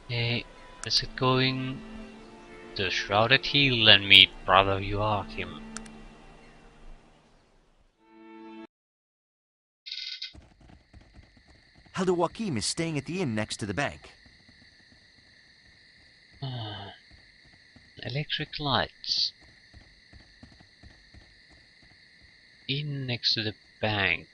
Hey, let's get going to Shrouded Hill and meet Brother Joachim. Elder Joachim is staying at the inn next to the bank. Ah, electric lights. In next to the bank.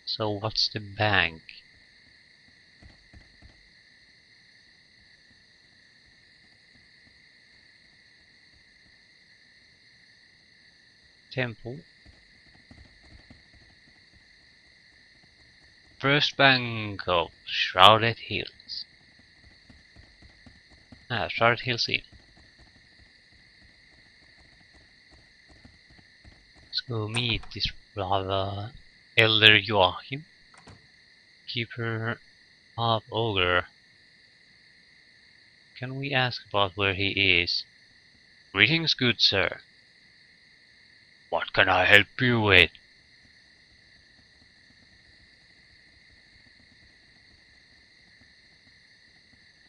So what's the bank? Temple. First bank of Shrouded Hills. Shrouded Hills Inn. Let's go meet this brother Elder Joachim, keeper of Ogre. Can we ask about where he is? Greetings, good sir. What can I help you with?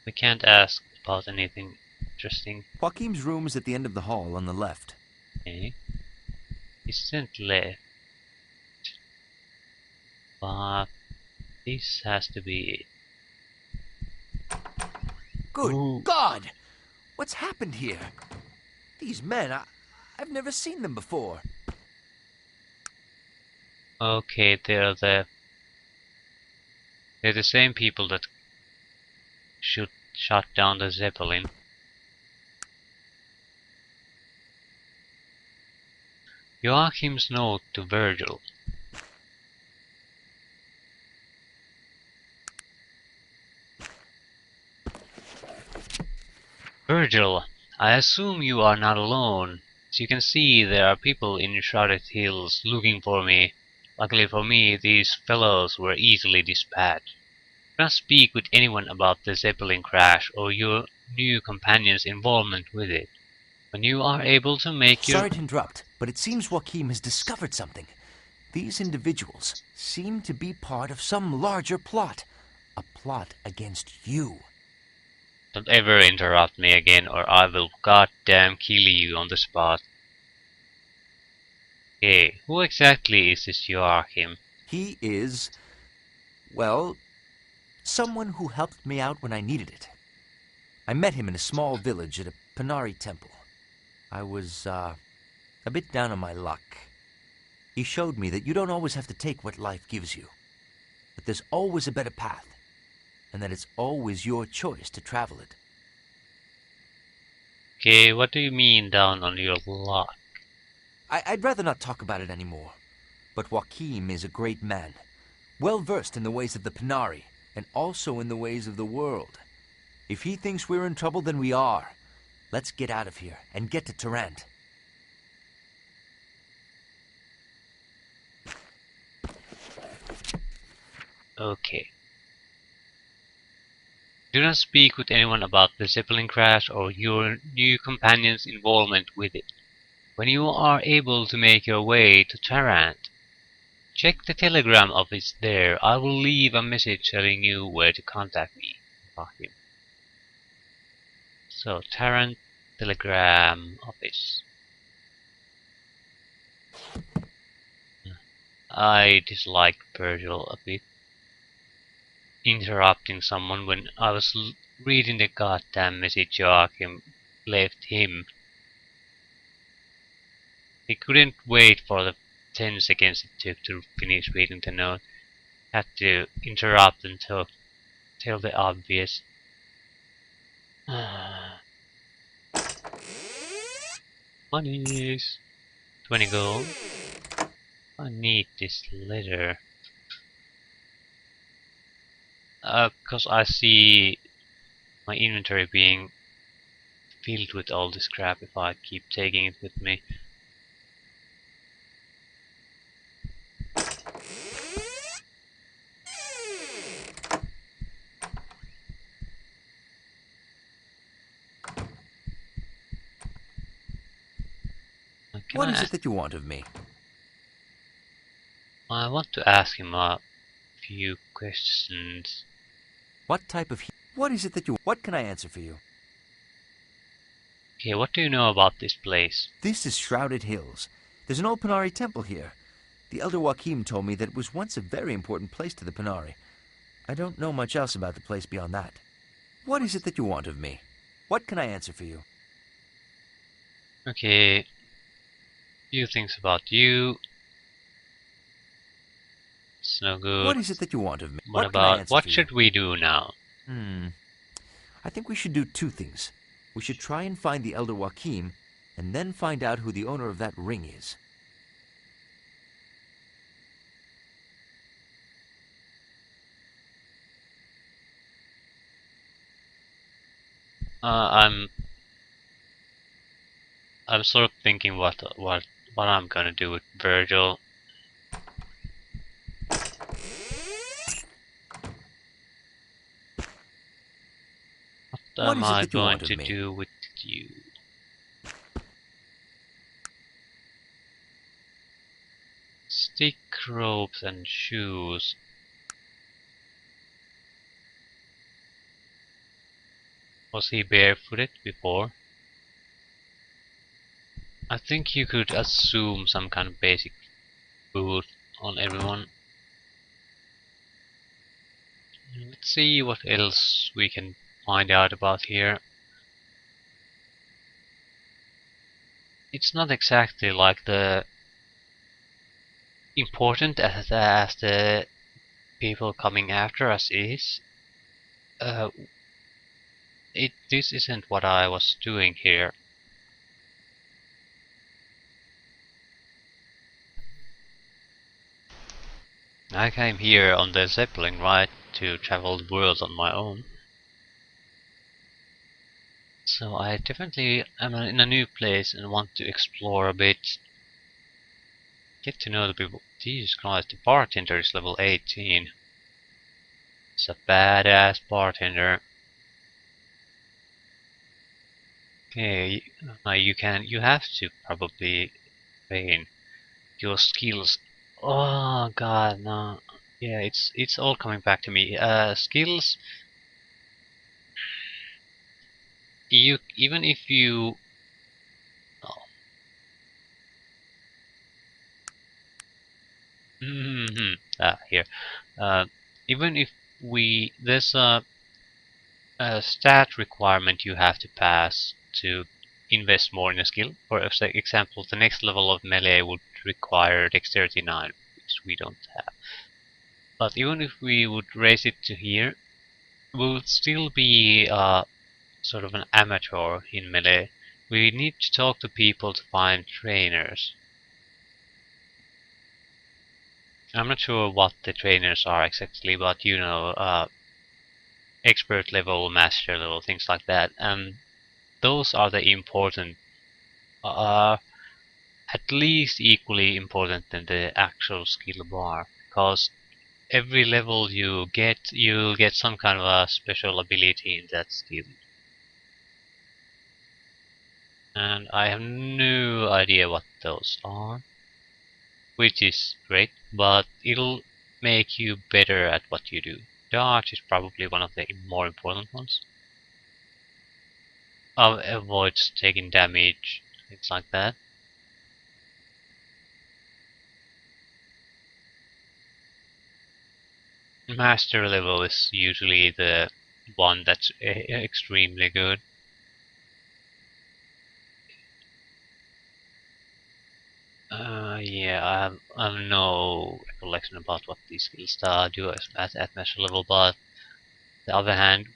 We can't ask about anything interesting. Joachim's room is at the end of the hall on the left. Okay. Isn't left. But this has to be it. Good Ooh. God! What's happened here? These men, I've never seen them before. Okay, they're the same people that should shut down the Zeppelin. Joachim's note to Virgil. Virgil, I assume you are not alone. As you can see, there are people in Shrouded Hills looking for me. Luckily for me, these fellows were easily dispatched. Do not speak with anyone about the Zeppelin crash or your new companion's involvement with it. When you are able to make your... Sorry to interrupt, but it seems Joachim has discovered something. These individuals seem to be part of some larger plot. A plot against you. Don't ever interrupt me again or I will goddamn kill you on the spot. Hey, who exactly is this Joachim? He is, well, someone who helped me out when I needed it. I met him in a small village at a Panari temple. I was, a bit down on my luck. He showed me that you don't always have to take what life gives you, but there's always a better path, and that it's always your choice to travel it. Okay, what do you mean down on your luck? I'd rather not talk about it anymore, but Joachim is a great man, well versed in the ways of the Panari, and also in the ways of the world. If he thinks we're in trouble, then we are. Let's get out of here and get to Tarrant. Okay. Do not speak with anyone about the Zeppelin crash or your new companion's involvement with it. When you are able to make your way to Tarrant, check the telegram office there. I will leave a message telling you where to contact me. Joachim. So, Tarrant telegram office. I dislike Virgil a bit. Interrupting someone when I was reading the goddamn message Joachim left him. He couldn't wait for the 10 seconds it took to finish reading the note. Had to interrupt and tell the obvious. Monies! 20 gold. I need this letter. Cause I see my inventory being filled with all this crap if I keep taking it with me. Can What I is it ask? that you want of me? I want to ask him a few questions. What type of what is it that you... What can I answer for you? Okay, what do you know about this place? This is Shrouded Hills. There's an old Panari temple here. The Elder Joachim told me that it was once a very important place to the Panari. I don't know much else about the place beyond that. What is it that you want of me? What can I answer for you? Okay, few things about you. It's no good. What is it that you want of me? What What can I about answer what for you? should we do now? I think we should do two things. We should try and find the Elder Joachim, and then find out who the owner of that ring is. I'm sort of thinking what I'm gonna do with Virgil. What What am is it I that you going want of to me? do with you? Stick, ropes, and shoes. Was he barefooted before? I think you could assume some kind of basic food on everyone. Let's see what else we can find out about here. It's not exactly like the important as the people coming after us is. Uh, this isn't what I was doing here. I came here on the Zeppelin, right, to travel the world on my own. So I definitely am in a new place and want to explore a bit. Get to know the people. Jesus Christ, the bartender is level 18. It's a badass bartender. Okay, you have to probably train your skills. Oh god, no. Yeah, it's all coming back to me. Skills. You even if you. Oh. Here. Uh, even if there's a stat requirement you have to pass to invest more in a skill. For example, the next level of melee would require dexterity 9, which we don't have. But even if we would raise it to here, we would still be sort of an amateur in melee. We need to talk to people to find trainers. I'm not sure what the trainers are exactly, but you know, expert level, master level, things like that. And those are the important, uh, at least equally important than the actual skill bar, because every level you'll get some kind of a special ability in that skill. And I have no idea what those are, which is great, but it'll make you better at what you do. Dodge is probably one of the more important ones. Avoids taking damage, things like that. Master level is usually the one that's extremely good. Yeah, I have no recollection about what these skills do at master level, but on the other hand,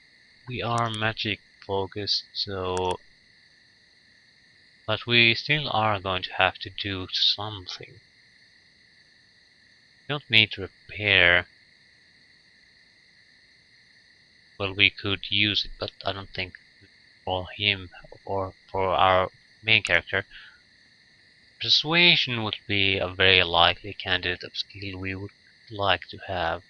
we are magic focused, so but we still are going to have to do something. We don't need to repair. Well, we could use it, but I don't think for him or for our main character. Persuasion would be a very likely candidate of skill we would like to have.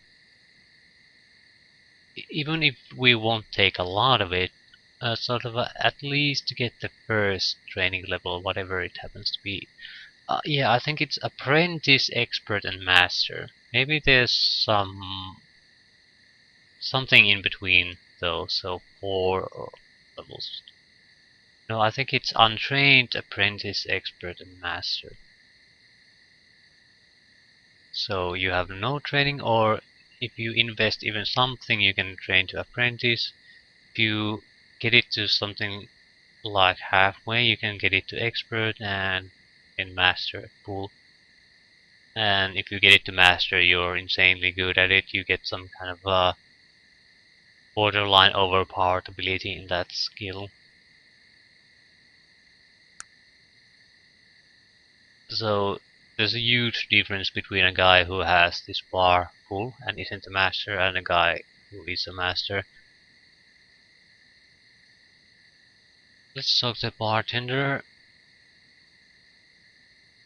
Even if we won't take a lot of it, at least to get the first training level, whatever it happens to be. Yeah, I think it's apprentice, expert, and master. Maybe there's something in between those, so four levels. No, I think it's untrained, apprentice, expert, and master. So you have no training, or if you invest even something, you can train to apprentice. If you get it to something like halfway, you can get it to expert and in master pool. And if you get it to master, you're insanely good at it. You get some kind of borderline overpowered ability in that skill. So there's a huge difference between a guy who has this bar full and isn't a master and a guy who is a master. Let's talk to the bartender.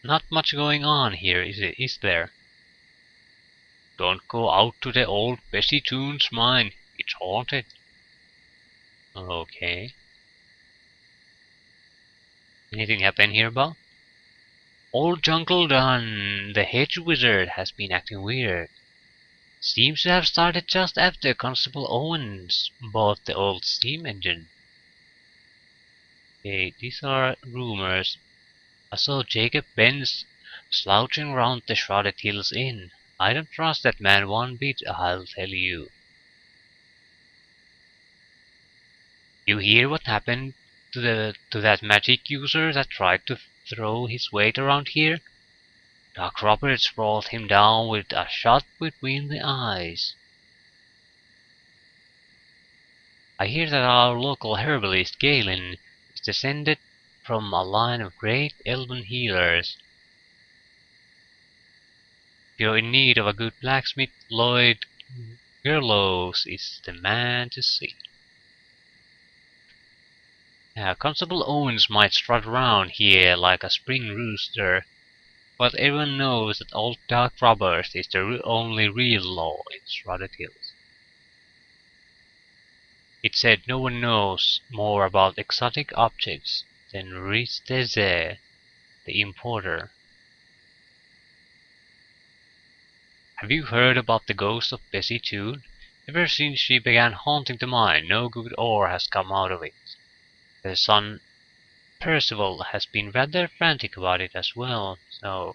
Not much going on here, is there? Don't go out to the old Bessie Toon's mine. It's haunted. Okay. Anything happen here, Bob? Old Jungle Dunn, the hedge wizard, has been acting weird. Seems to have started just after Constable Owens bought the old steam engine. Okay, these are rumors. I saw Jacob Benz slouching round the Shrouded Hills Inn. I don't trust that man one bit, I'll tell you. You hear what happened to that magic user that tried to throw his weight around here? Doc Roberts brought him down with a shot between the eyes. I hear that our local herbalist Galen is descended from a line of great elven healers. If you're in need of a good blacksmith, Lloyd Gerlos is the man to see. Constable Owens might strut around here like a spring rooster, but everyone knows that old Doc Roberts is the only real law in Shrouded Hills. It said no one knows more about exotic objects than Rhys Deze, the importer. Have you heard about the ghost of Bessie Toon? Ever since she began haunting the mine, no good ore has come out of it. Her son Percival has been rather frantic about it as well, so...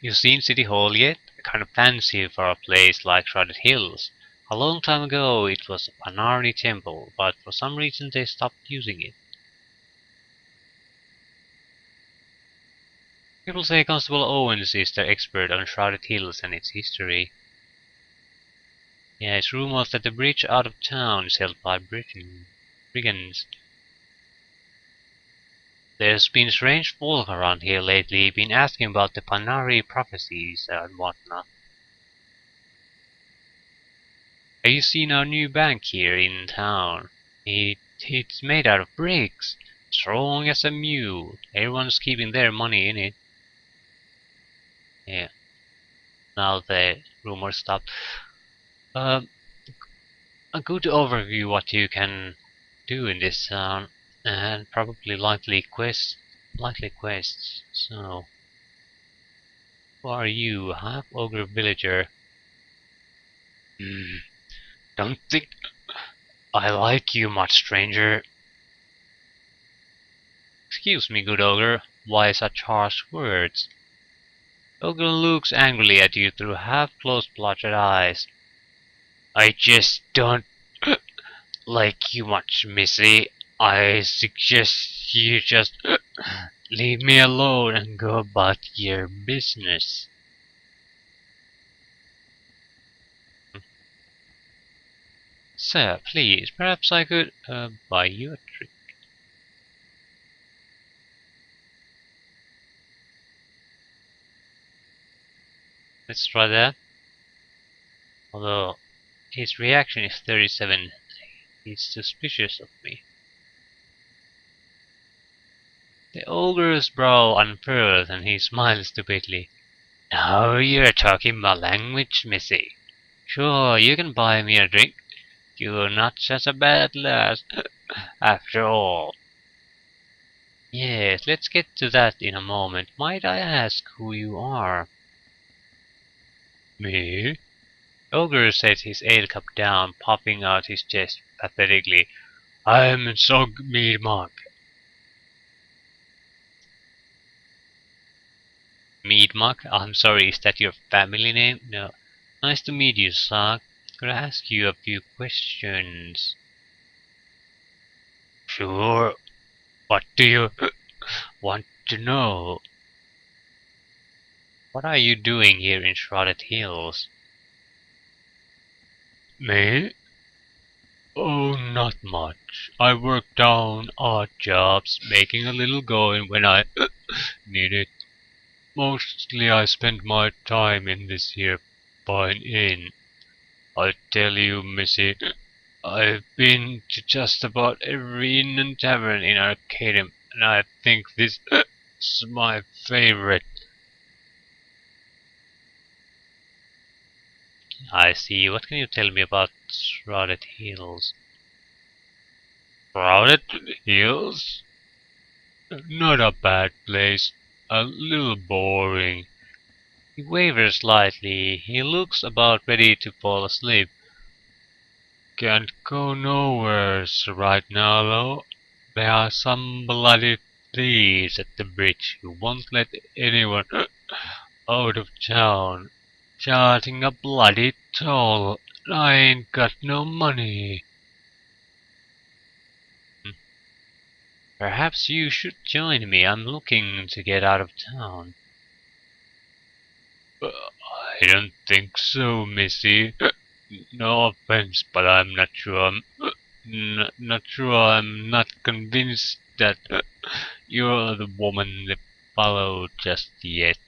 You seen City Hall yet? Kind of fancy for a place like Shrouded Hills. A long time ago it was a Panarni temple, but for some reason they stopped using it. People say Constable Owens is their expert on Shrouded Hills and its history. Yeah, it's rumored that the bridge out of town is held by brigands. There's been strange folk around here lately, been asking about the Panari prophecies and whatnot. Have you seen our new bank here in town? It's made out of bricks, strong as a mule. Everyone's keeping their money in it. Yeah. Now the rumors stop. A good overview what you can do in this town, and probably likely quests. So, who are you? Half ogre villager. Don't think I like you much, stranger. Excuse me, good ogre. Why such harsh words? Ogre looks angrily at you through half-closed bloodshot eyes. I just don't like you much, missy. I suggest you just leave me alone and go about your business. Sir, please, perhaps I could buy you a drink. Let's try that. Although his reaction is 37, he's suspicious of me. The ogre's brow unfurls and he smiles stupidly. Now you're talking my language, missy. Sure, you can buy me a drink. You're not such a bad lass, after all. Yes, let's get to that in a moment. Might I ask who you are? Me? Ogre set his ale cup down, puffing out his chest pathetically. I'm Sog Meadmark. Meadmark? I'm sorry, is that your family name? No. Nice to meet you, Sog. Could I ask you a few questions? Sure. What do you want to know? What are you doing here in Shrouded Hills? Me? Oh, not much. I work down odd jobs, making a little going when I need it. Mostly I spend my time in this here fine inn. I tell you, missy, I've been to just about every inn and tavern in Arcanum, and I think this is my favorite. I see. What can you tell me about Shrouded Hills? Shrouded Hills? Not a bad place. A little boring. He wavers slightly. He looks about ready to fall asleep. Can't go nowhere right now, though. There are some bloody thieves at the bridge who won't let anyone out of town, charging a bloody toll. I ain't got no money. Perhaps you should join me. I'm looking to get out of town. I don't think so, missy. No offense, but I'm not sure. Not sure. I'm not convinced that you're the woman they followed just yet.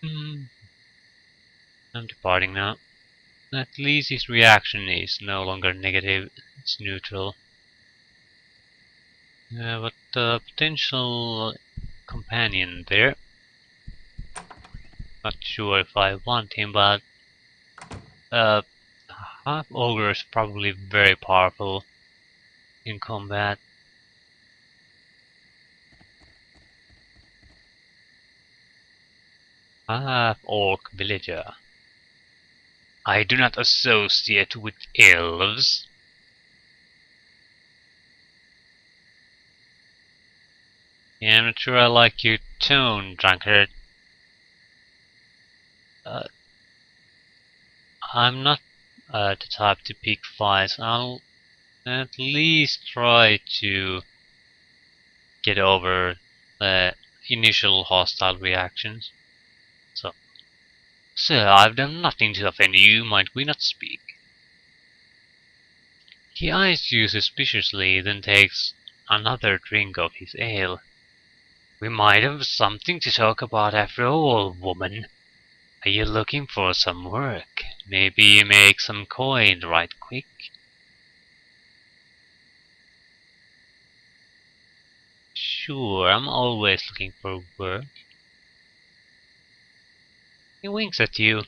Hmm. I'm departing now. At least his reaction is no longer negative. It's neutral. But the potential companion there. Not sure if I want him, but half ogre is probably very powerful in combat. Half orc villager. I do not associate with elves. Yeah, I'm not sure I like your tone, drunkard. Uh, I'm not the type to pick fights. I'll at least try to get over the initial hostile reactions. So, sir, I've done nothing to offend you. Might we not speak? He eyes you suspiciously, then takes another drink of his ale. We might have something to talk about after all, woman. Are you looking for some work? Maybe make some coin right quick? Sure, I'm always looking for work. He winks at you.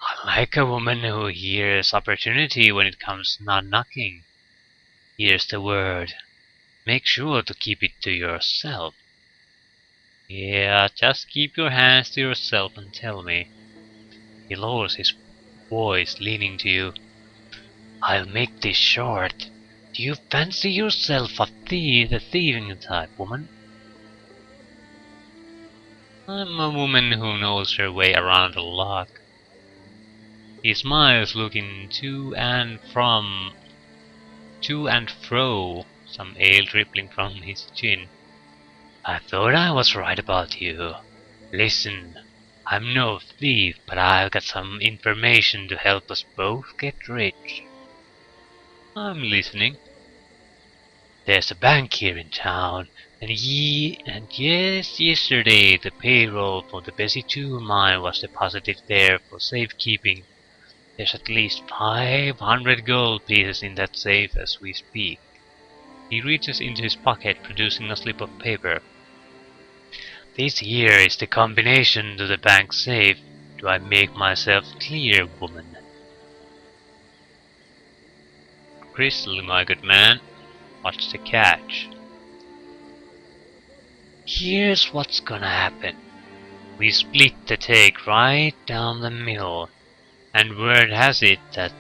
I like a woman who hears opportunity when it comes not knocking. Here's the word. Make sure to keep it to yourself. Yeah, just keep your hands to yourself and tell me. He lowers his voice, leaning to you. I'll make this short. Do you fancy yourself the thieving type, woman? I'm a woman who knows her way around a lot. He smiles, looking to and fro, some ale dripping from his chin. I thought I was right about you. Listen, I'm no thief, but I've got some information to help us both get rich. I'm listening. There's a bank here in town, and yes, yesterday the payroll for the Bessie 2 mine was deposited there for safekeeping. There's at least 500 gold pieces in that safe as we speak. He reaches into his pocket, producing a slip of paper. This here is the combination to the bank safe. Do I make myself clear, woman? Crystal, my good man. What's the catch? Here's what's gonna happen. We split the take right down the middle, and word has it that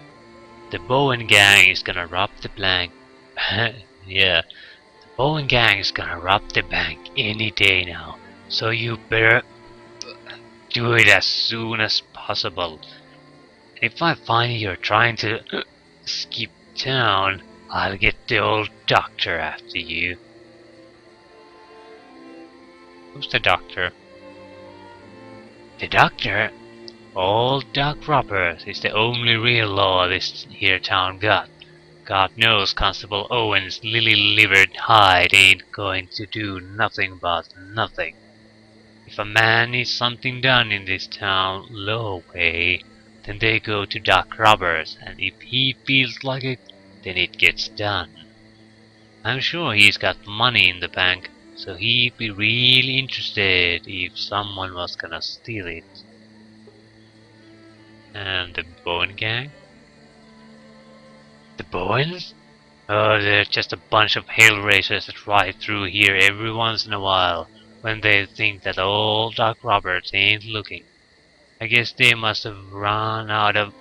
the Bowen gang is gonna rob the bank. Yeah, the Bowen gang is gonna rob the bank any day now, so you better do it as soon as possible. If I find you're trying to skip town, I'll get the old doctor after you. Who's the doctor? The doctor? Old Doc Roberts is the only real law this here town got. God knows Constable Owen's lily-livered hide ain't going to do nothing but nothing. If a man needs something done in this town low way, then they go to Doc Roberts, and if he feels like it, then it gets done. I'm sure he's got money in the bank, so he'd be really interested if someone was gonna steal it. And the Bowen gang? The Bowens? Oh, they're just a bunch of hellraisers that ride through here every once in a while, when they think that old Doc Roberts ain't looking. I guess they must have run out of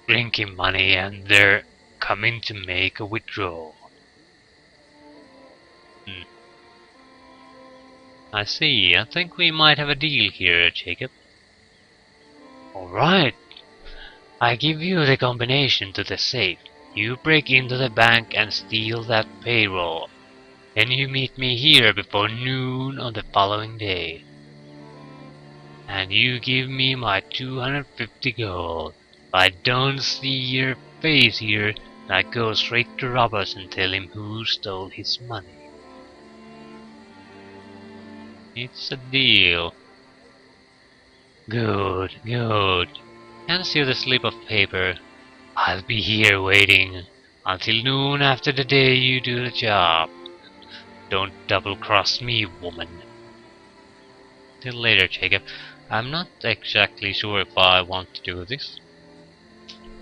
drinking money and they're coming to make a withdrawal. I see. I think we might have a deal here, Jacob. Alright. I give you the combination to the safe. You break into the bank and steal that payroll. Then you meet me here before noon on the following day. And you give me my 250 gold. If I don't see your face here, I go straight to Roberts and tell him who stole his money. It's a deal. Good, good. Hands you the slip of paper. I'll be here waiting until noon after the day you do the job. Don't double-cross me, woman. Till later, Jacob. I'm not exactly sure if I want to do this.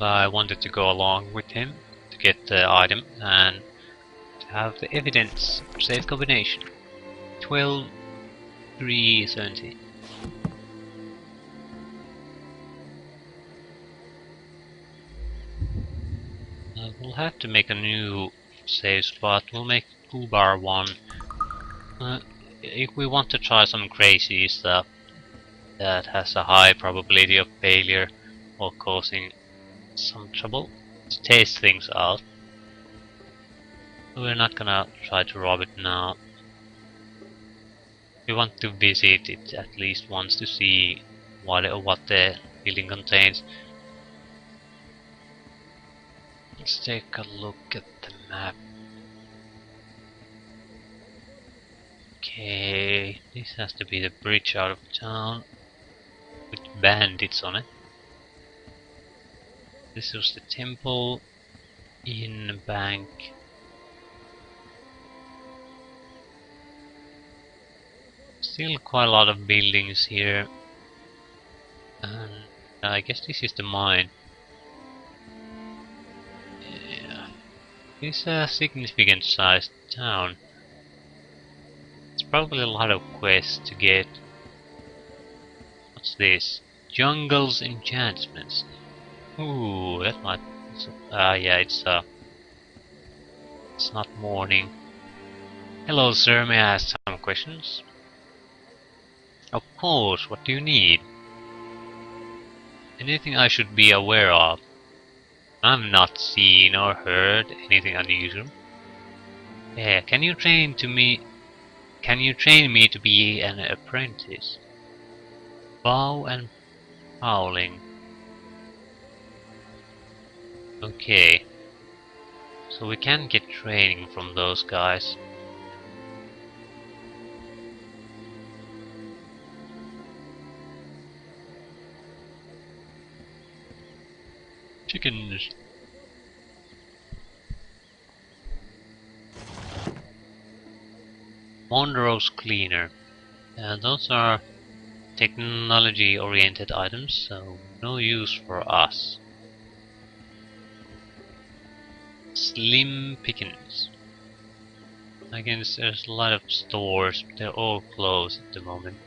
I wanted to go along with him to get the item and to have the evidence. Safe combination. 12-3-70. We'll have to make a new save spot. We'll make toolbar 1. If we want to try some crazy stuff that has a high probability of failure or causing some trouble, to test things out. We're not gonna try to rob it now. We want to visit it at least once to see what the building contains. Let's take a look at the map. Okay, this has to be the bridge out of town with bandits on it. This was the temple in the bank. Still quite a lot of buildings here. And I guess this is the mine. Yeah. It's a significant sized town. It's probably a lot of quests to get. What's this? Jungle's enchantments. Ooh, that might. Yeah, it's not morning. Hello, sir. May I ask some questions? Of course. What do you need? Anything I should be aware of? I've not seen or heard anything unusual. Yeah, can you train me to be an apprentice? Bow and howling. Okay. So we can get training from those guys. Chickens. Monroe's Cleaner. Those are technology-oriented items, so no use for us. Slim pickings. I guess there's a lot of stores, but they're all closed at the moment.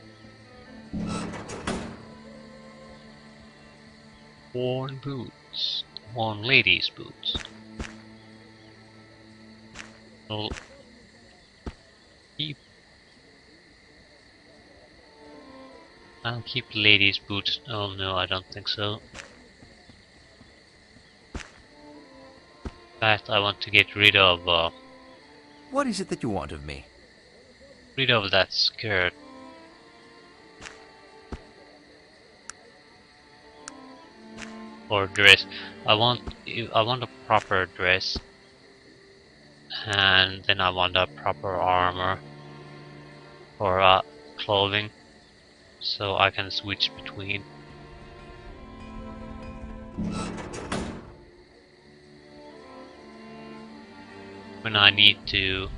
Worn boots. Worn ladies' boots. I'll keep ladies' boots. Oh no, I don't think so. In fact, I want to get rid of What is it that you want of me? that skirt. Or dress. I want a proper dress, and then I want a proper armor or clothing, so I can switch between. When I need to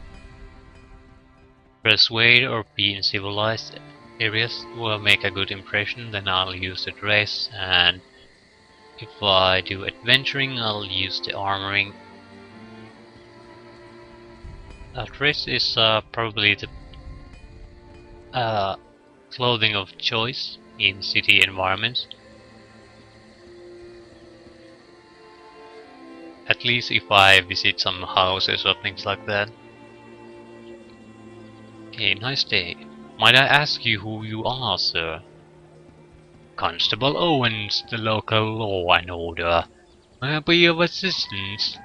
persuade or be in civilized areas will make a good impression, then I'll use the dress, and if I do adventuring, I'll use the armoring. A dress is probably the clothing of choice in city environments. At least if I visit some houses or things like that. Okay, nice day. Might I ask you who you are, sir? Constable Owens, the local law and order. May I be of assistance?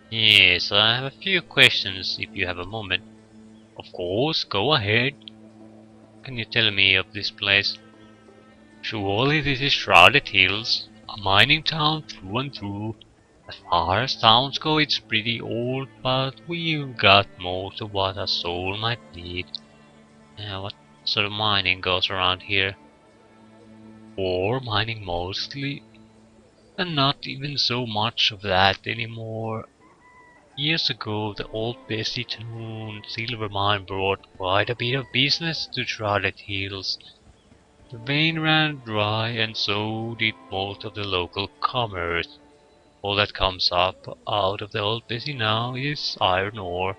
Yes, I have a few questions if you have a moment. Of course, go ahead. Can you tell me of this place? Surely this is Shrouded Hills, a mining town through and through. As far as towns go, it's pretty old, but we've got most of what a soul might need. What sort of mining goes around here? Ore mining mostly, and not even so much of that anymore. Years ago, the old Bessie Town silver mine brought quite a bit of business to Shrouded Hills. The vein ran dry, and so did most of the local commerce. All that comes up out of the old Bessie now is iron ore.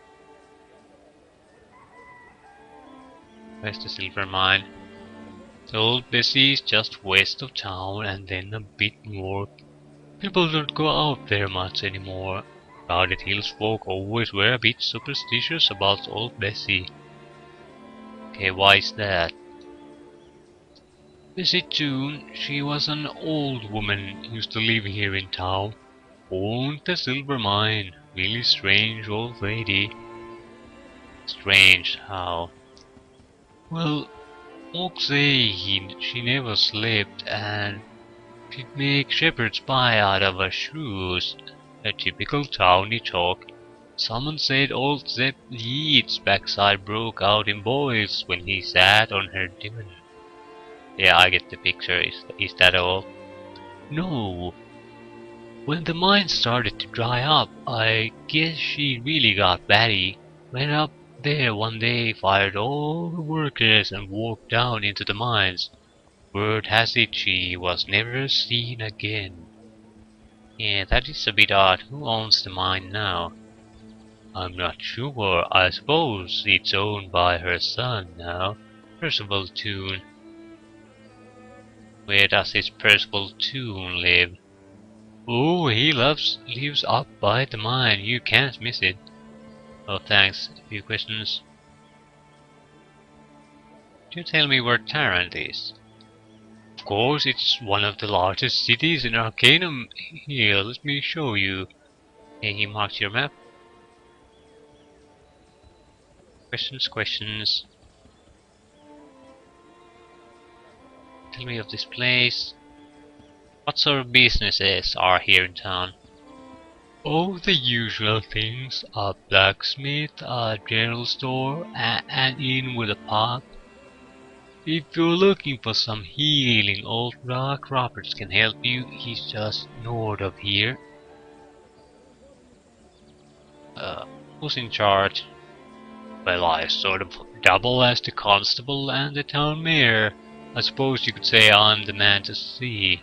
Where's the silver mine? The old Bessie is just west of town and then a bit north. People don't go out there much anymore. Shrouded Hills folk always were a bit superstitious about old Bessie. Okay, why is that? Bessie Toon, she was an old woman, used to live here in town. Owned the silver mine. Really strange old lady. Strange, how? Well, folks say she never slept, and she'd make shepherd's pie out of her shoes. A typical towny talk. Someone said old Zeb Yeats' backside broke out in boils when he sat on her divan. Yeah, I get the picture. Is that all? No. When the mine started to dry up, I guess she really got batty. Went up there one day, fired all the workers, and walked down into the mines. Word has it she was never seen again. Yeah, that is a bit odd. Who owns the mine now? I'm not sure. I suppose it's owned by her son now, Percival Toon. Where does this Percival Toon live? Oh, he lives up by the mine. You can't miss it. Oh, thanks. A few questions. Can you tell me where Tarrant is? Of course, it's one of the largest cities in Arcanum. Here, let me show you. Hey, he marked your map. Questions. Tell me of this place. What sort of businesses are here in town? Oh, the usual things. A blacksmith, a general store, an inn with a pub. If you're looking for some healing old rock, Roberts can help you. He's just north of here. Who's in charge? Well, I sort of double as the constable and the town mayor. I suppose you could say I'm the man to see.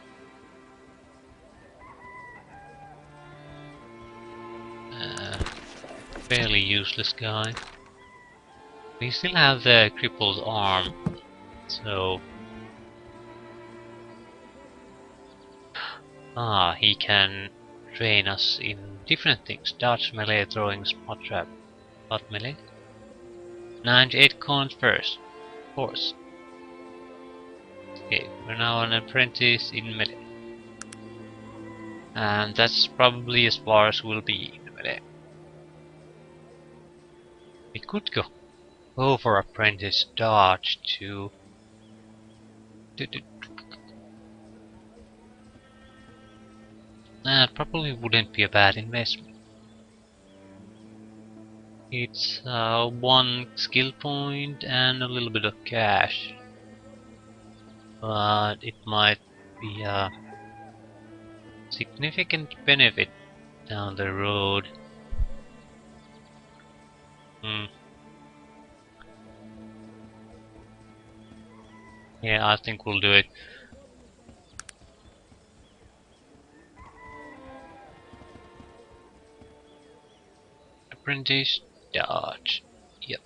fairly useless guy. We still have the crippled arm, so... he can train us in different things. Dodge, melee, throwing, spot trap. Spot melee? 98 coins first. Of course. Okay, we're now an apprentice in melee. And that's probably as far as we'll be in melee. We could go for apprentice dodge too. That probably wouldn't be a bad investment. It's 1 skill point and a little bit of cash. But it might be a significant benefit down the road. Yeah, I think we'll do it. Apprentice dodge. Yep.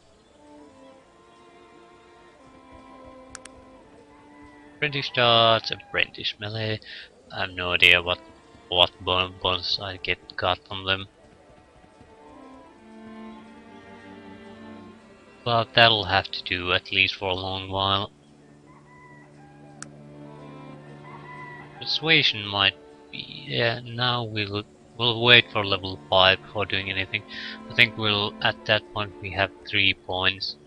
Apprentice dodge, apprentice melee. I have no idea what bonus I got from them. But that'll have to do at least for a long while. Persuasion might be... yeah, now we'll wait for level 5 before doing anything. I think at that point we have 3 points.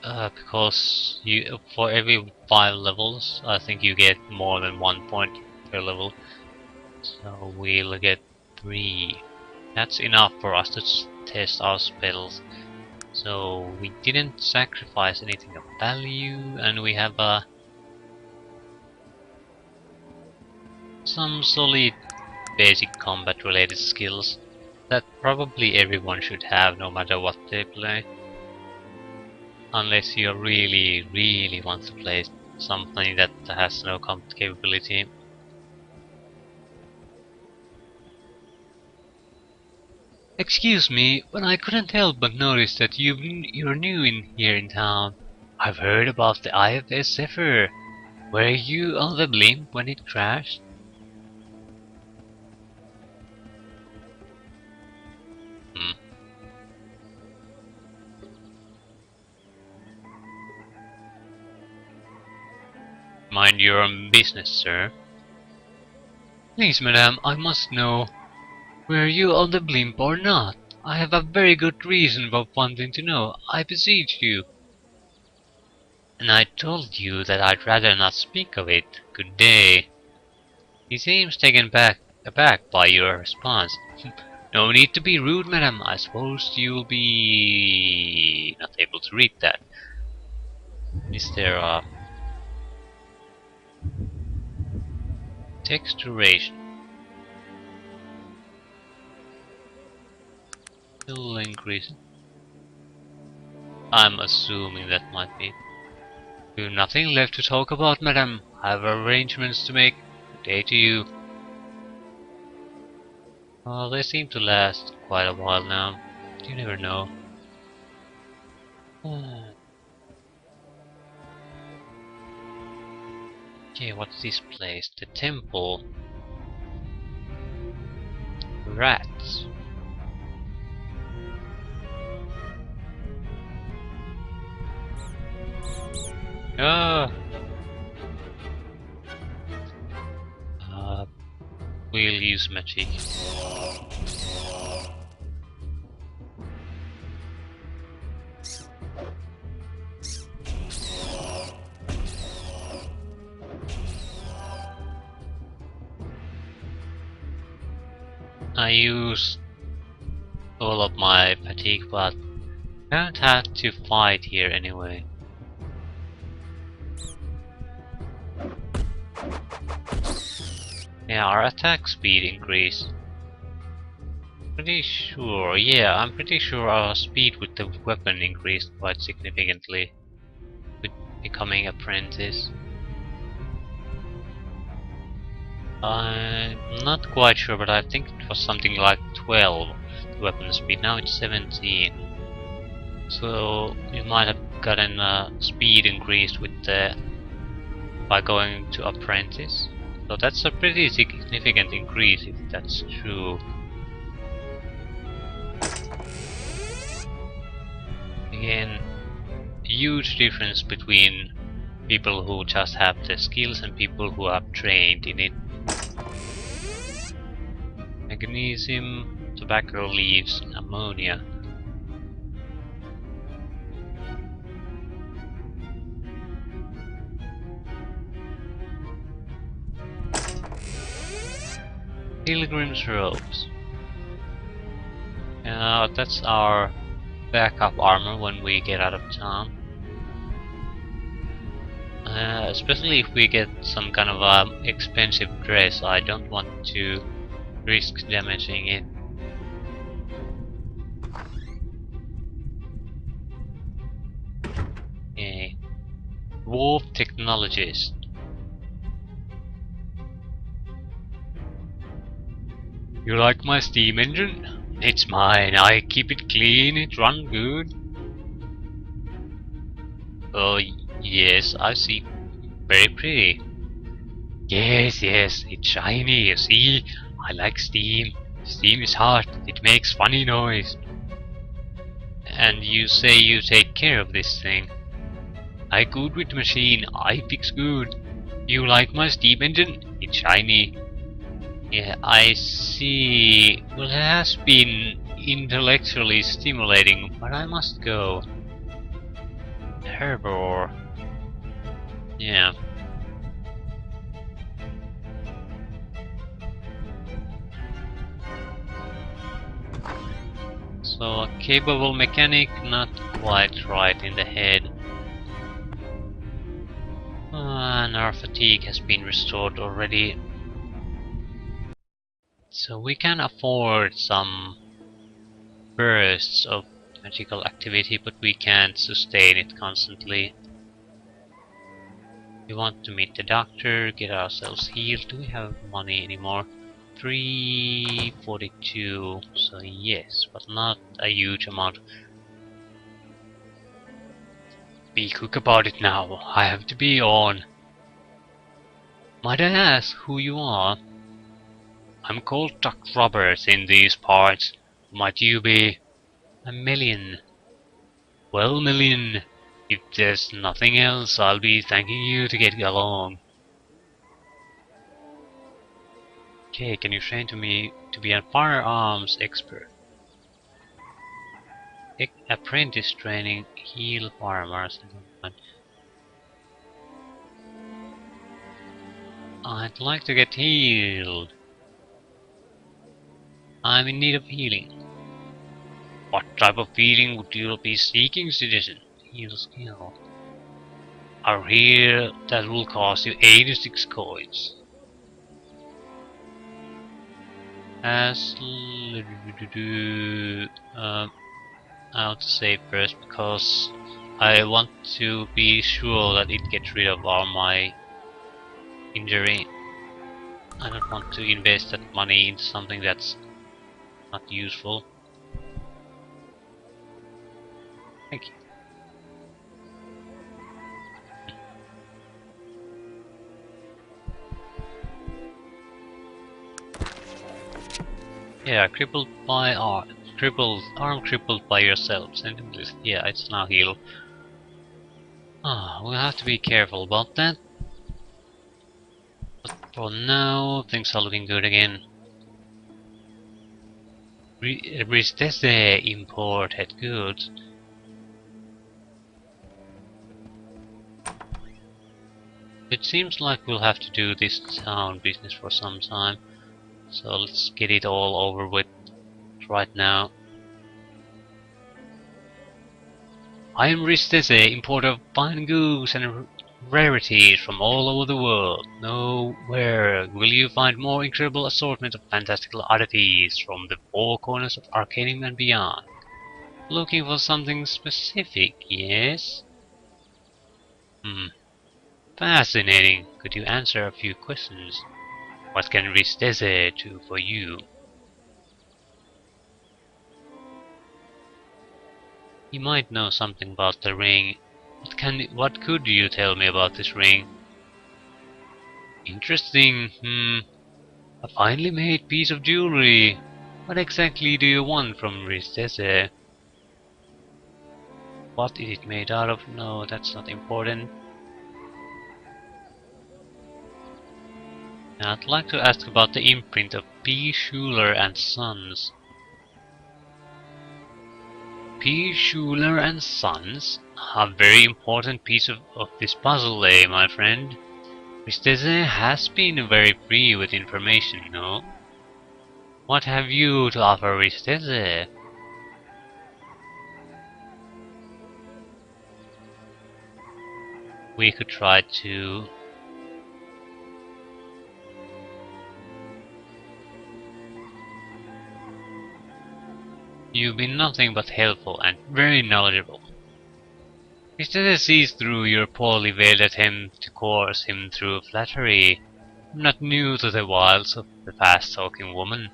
Because for every 5 levels, I think you get more than 1 point per level. So we'll get 3. That's enough for us to test our spells. So we didn't sacrifice anything of value, and we have some solid basic combat related skills that probably everyone should have no matter what they play. Unless you really want to play something that has no combat capability. Excuse me, but I couldn't help but notice that you're new here in town. I've heard about the IFS Zephyr. Were you on the blimp when it crashed? Mind your own business, sir. Please, madame, I must know. Were you on the blimp or not? I have a very good reason for wanting to know. I beseech you. And I told you that I'd rather not speak of it. Good day. He seems taken aback by your response. No need to be rude, madam. I suppose you'll be not able to read that. Is there a texturation? Still increasing. I'm assuming that might be. You've nothing left to talk about, madam. I have arrangements to make. Good day to you. Well, they seem to last quite a while now. You never know. Okay, what's this place? The temple. Rats. Ah. We'll use magic. I use all of my fatigue, but I don't have to fight here anyway. Yeah, our attack speed increased. Pretty sure, yeah, I'm pretty sure our speed with the weapon increased quite significantly with becoming apprentice. I'm not quite sure, but I think it was something like 12 weapon speed. Now it's 17. So you might have gotten speed increased with the by going to apprentice. So that's a pretty significant increase if that's true. Again, huge difference between people who just have the skills and people who have trained in it. Magnesium, tobacco leaves, ammonia. Pilgrim's robes. That's our backup armor when we get out of town. Especially if we get some kind of expensive dress, I don't want to risk damaging it. Okay. Dwarf technologist. You like my steam engine? It's mine. I keep it clean. It runs good. Oh yes, I see. Very pretty. Yes, yes, it's shiny. You see, I like steam. Steam is hot. It makes funny noise. And you say you take care of this thing. I good with machine. I fix good. You like my steam engine? It's shiny. Yeah, I see. Well, it has been intellectually stimulating, but I must go. Herbivore. Yeah. So, a capable mechanic, not quite right in the head. And our fatigue has been restored already. So we can afford some bursts of magical activity, but we can't sustain it constantly. We want to meet the doctor, get ourselves healed. Do we have money anymore? 342, so yes, but not a huge amount. Be quick about it now, I have to be on. Might I ask who you are? I'm called Duck Roberts in these parts. Might you be? A million. Well, million, if there's nothing else, I'll be thanking you to get along. Okay, can you train to me to be a firearms expert? Apprentice training, heal farmers. I'd like to get healed. I'm in need of healing. What type of healing would you be seeking, citizen? Heal skill. Our heal that will cost you 86 coins. I'll save first because I want to be sure that it gets rid of all my injury. I don't want to invest that money into something that's not useful. Thank you. Yeah, crippled by arm. Arm crippled by yourself. Send him this. Yeah, it's now healed. We'll have to be careful about that. But for now, things are looking good again. Restese imported goods. It seems like we'll have to do this town business for some time. So let's get it all over with right now. I am Ristese, importer of fine goods and rarities from all over the world. Nowhere will you find more incredible assortment of fantastical oddities from the four corners of Arcanum and beyond. Looking for something specific, yes? Fascinating. Could you answer a few questions? What can Risteze do for you? He might know something about the ring. What could you tell me about this ring? Interesting. A finely made piece of jewelry. What exactly do you want from Risteze? What is it made out of? No, that's not important. I'd like to ask about the imprint of P. Schuler and Sons. P. Schuler and Sons? A very important piece of this puzzle, my friend. Risteze has been very free with information, no? What have you to offer, Risteze? We could try to... You've been nothing but helpful and very knowledgeable. Risteze sees through your poorly veiled attempt to coerce him through flattery. I'm not new to the wiles of the fast-talking woman.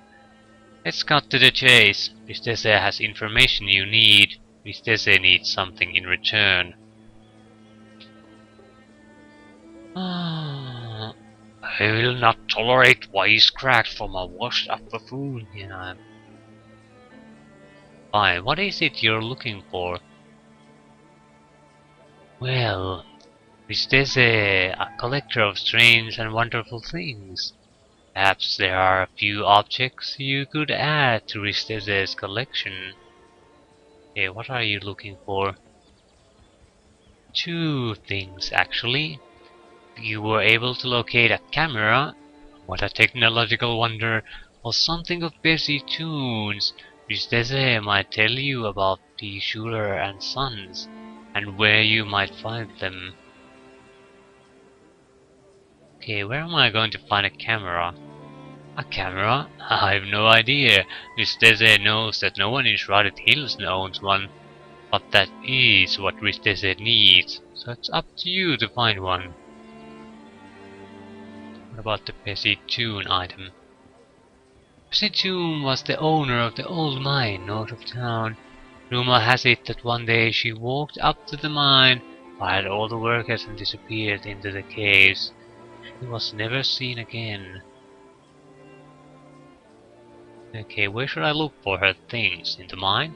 Let's cut to the chase. Risteze has information you need. Risteze needs something in return. I will not tolerate wisecracks from a washed-up buffoon. Yeah. Fine, what is it you're looking for? Well, Risteze, a collector of strange and wonderful things. Perhaps there are a few objects you could add to Risteze's collection. Okay, what are you looking for? Two things, actually. You were able to locate a camera. What a technological wonder! Or something of Bessie Tunes. Risteze might tell you about P. Schuler and Sons, and where you might find them. Okay, where am I going to find a camera? A camera? I've no idea. Risteze knows that no one in Shrouded Hills owns one. But that is what Risteze needs, so it's up to you to find one. What about the Pesitune item? Pesitune was the owner of the old mine north of town. Rumor has it that one day she walked up to the mine, fired all the workers and disappeared into the caves. She was never seen again. Okay, where should I look for her things? In the mine?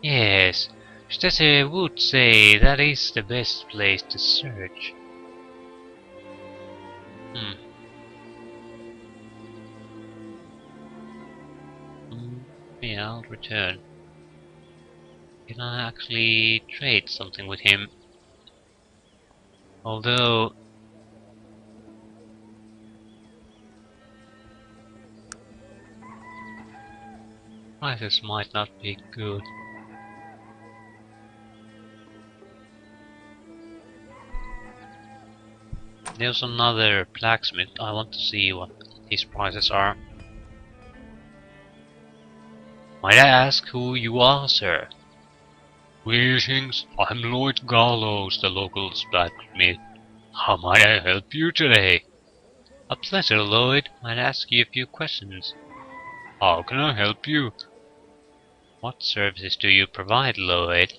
Yes, Stesse would say that is the best place to search. Yeah, I'll return. Can I actually trade something with him? Although... prices might not be good. There's another blacksmith. I want to see what his prices are. Might I ask who you are, sir? Greetings, I'm Lloyd Gallows, the local blacksmith. How might I help you today? A pleasure, Lloyd. Might I ask you a few questions? How can I help you? What services do you provide, Lloyd?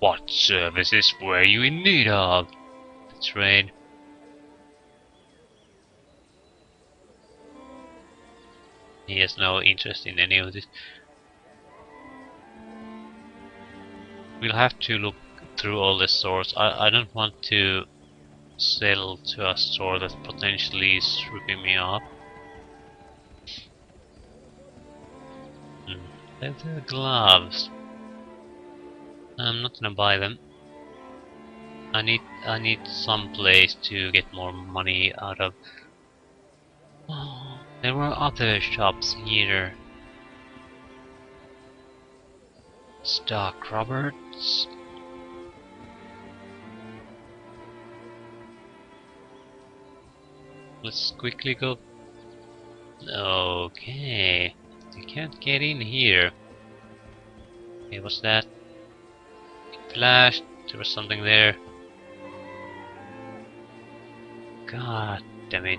What services were you in need of? That's right. He has no interest in any of this. We'll have to look through all the stores. I don't want to sell to a store that potentially is ripping me off. Leather gloves. I'm not gonna buy them. I need some place to get more money out of. Oh, there were other shops here. Stock Roberts. Let's quickly go. Okay, you can't get in here. Okay, what's that? It flashed. There was something there. God damn it.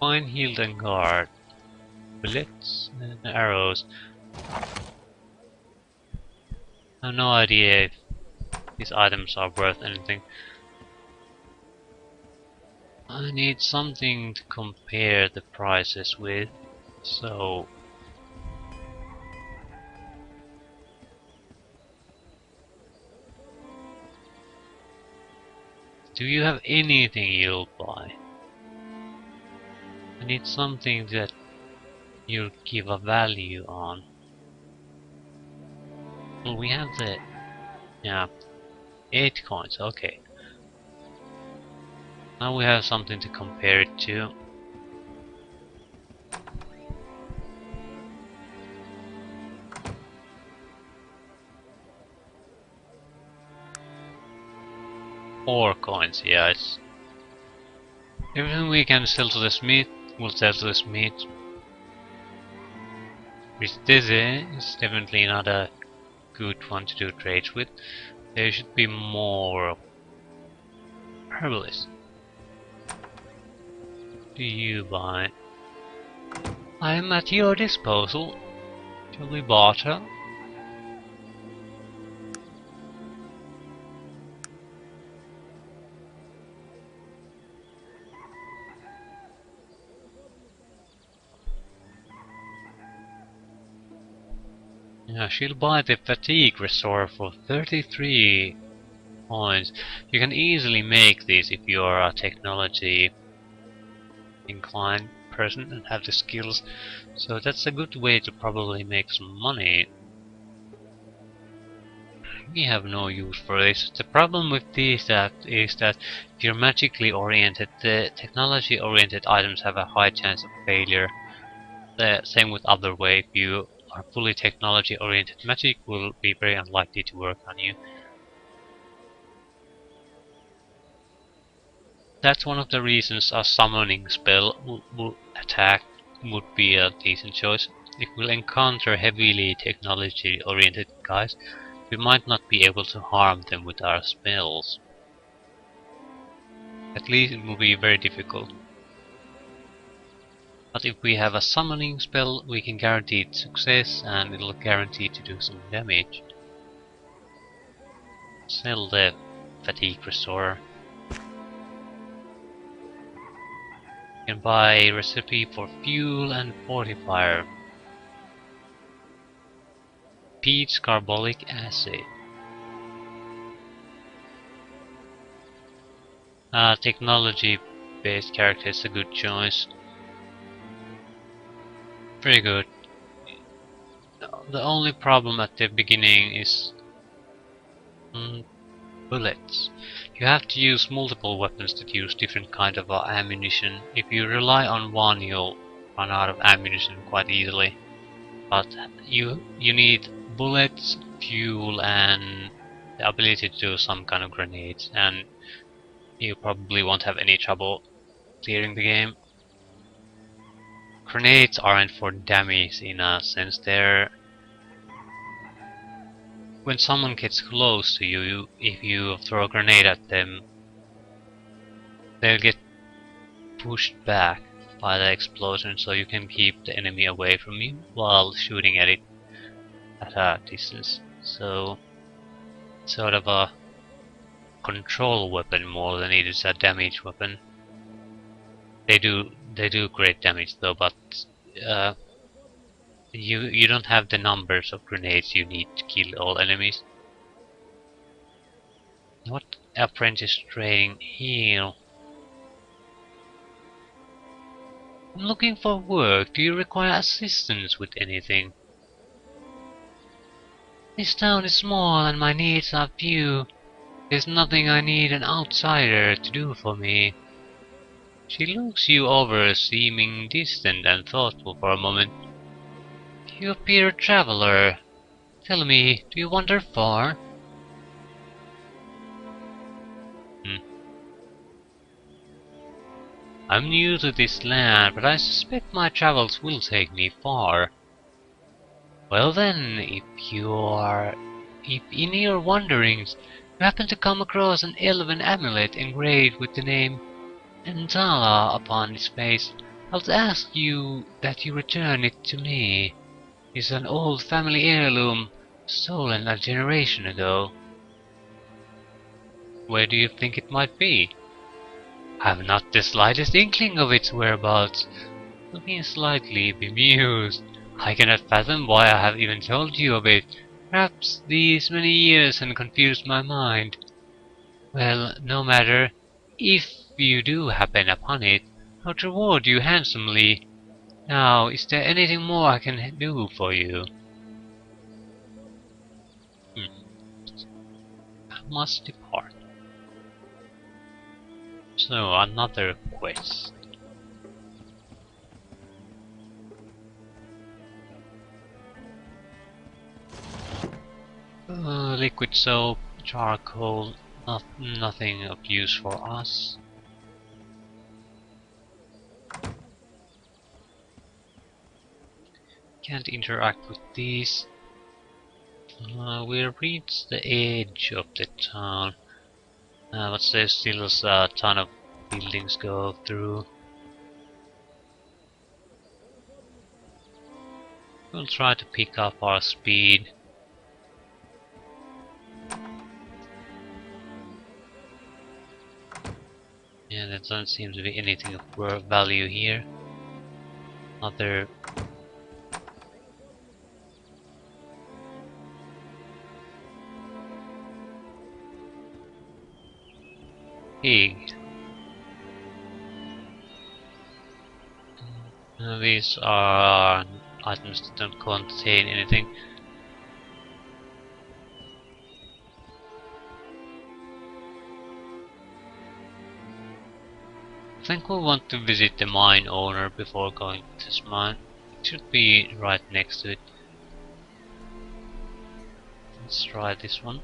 Fine, healed and guard. Bullets and arrows. I have no idea if these items are worth anything. I need something to compare the prices with, so do you have anything you'll buy? I need something that you'll give a value on. Well, we have the... yeah, 8 coins, okay. Now we have something to compare it to. Four coins, yeah, it's... everything we can sell to the smith, we'll sell to the smith. Which this is definitely not a good one to do trades with. There should be more herbalists. Do you buy? I am at your disposal. Shall we barter? Yeah, she'll buy the fatigue restore for 33 points. You can easily make these if you are a technology inclined person and have the skills. So that's a good way to probably make some money. We have no use for this. The problem with these is that if you're magically oriented, the technology oriented items have a high chance of failure. The same with other way, if you are fully technology oriented, magic will be very unlikely to work on you. That's one of the reasons a summoning spell attack would be a decent choice. If we'll encounter heavily technology oriented guys, we might not be able to harm them with our spells. At least it will be very difficult. But if we have a summoning spell, we can guarantee success and it'll guarantee to do some damage. Sell the fatigue restorer. You can buy a recipe for fuel and fortifier. Peach carbolic acid. Technology based character is a good choice. Very good. The only problem at the beginning is bullets. You have to use multiple weapons that use different kind of ammunition. If you rely on one, you'll run out of ammunition quite easily. But you need bullets, fuel, and the ability to do some kind of grenades, and you probably won't have any trouble clearing the game. Grenades aren't for damage in a sense, they're... when someone gets close to you, if you throw a grenade at them, they'll get pushed back by the explosion, so you can keep the enemy away from you while shooting at it at a distance. So, sort of a control weapon more than it is a damage weapon. They do great damage though, but you don't have the numbers of grenades you need to kill all enemies. What apprentice training heal? I'm looking for work. Do you require assistance with anything? This town is small and my needs are few. There's nothing I need an outsider to do for me. She looks you over, seeming distant and thoughtful for a moment. You appear a traveler. Tell me, do you wander far? I'm new to this land, but I suspect my travels will take me far. Well then, if in your wanderings you happen to come across an elven amulet engraved with the name Entala upon its face, I'll ask you that you return it to me. It's an old family heirloom, stolen a generation ago. Where do you think it might be? I have not the slightest inkling of its whereabouts. Looking slightly bemused, I cannot fathom why I have even told you of it. Perhaps these many years have confused my mind. Well, no matter. If you do happen upon it, I'll reward you handsomely. Now, is there anything more I can do for you? I must depart. So, another quest. Liquid soap, charcoal, nothing of use for us. Can't interact with these. We'll reach the edge of the town. But there's still a ton of buildings go through. We'll try to pick up our speed. Yeah, there doesn't seem to be anything of value here. Other pig. These are items that don't contain anything. I think we'll want to visit the mine owner before going to this mine. It should be right next to it. Let's try this one.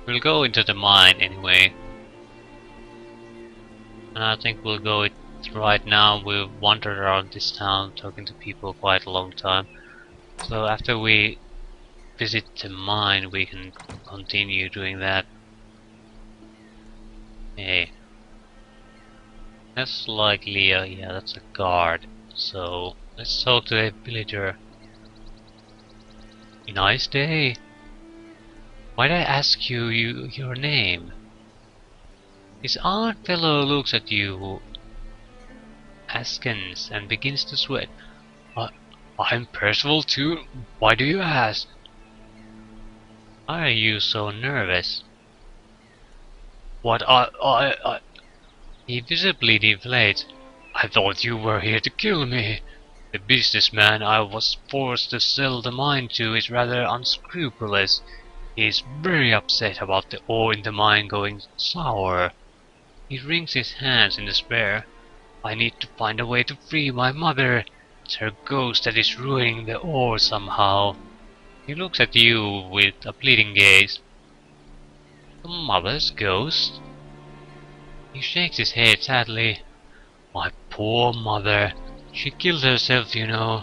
We'll go into the mine anyway. And I think we'll go it right now. We've wandered around this town talking to people quite a long time. So after we visit the mine we can continue doing that. Hey. That's likely yeah, that's a guard. So let's talk to a villager. Nice day. Why'd I ask you your name? This odd fellow looks at you askance and begins to sweat. I'm Percival too. Why do you ask? Why are you so nervous? What He visibly deflates. I thought you were here to kill me. The businessman I was forced to sell the mine to is rather unscrupulous. He is very upset about the ore in the mine going sour. He wrings his hands in despair. I need to find a way to free my mother. It's her ghost that is ruining the ore somehow. He looks at you with a pleading gaze. The mother's ghost? He shakes his head sadly. My poor mother. She killed herself, you know.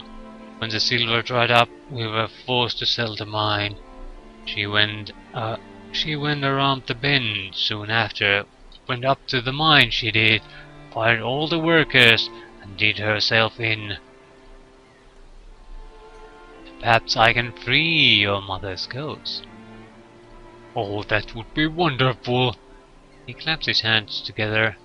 When the silver dried up, we were forced to sell the mine. She went around the bend soon after. Went up to the mine, she did. Fired all the workers and did herself in. Perhaps I can free your mother's ghost. Oh, that would be wonderful. He claps his hands together.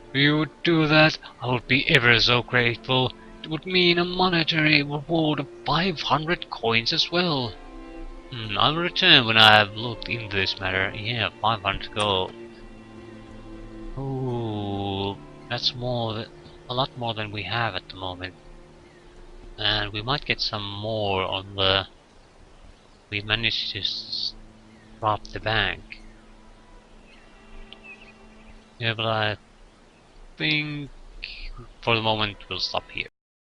If you would do that, I would be ever so grateful. It would mean a monetary reward of 500 coins as well. I'll return when I have looked into this matter. Yeah, 500 gold. Ooh, that's a lot more than we have at the moment. And we might get some more on the... We managed to rob the bank. Yeah, but I think for the moment we'll stop here.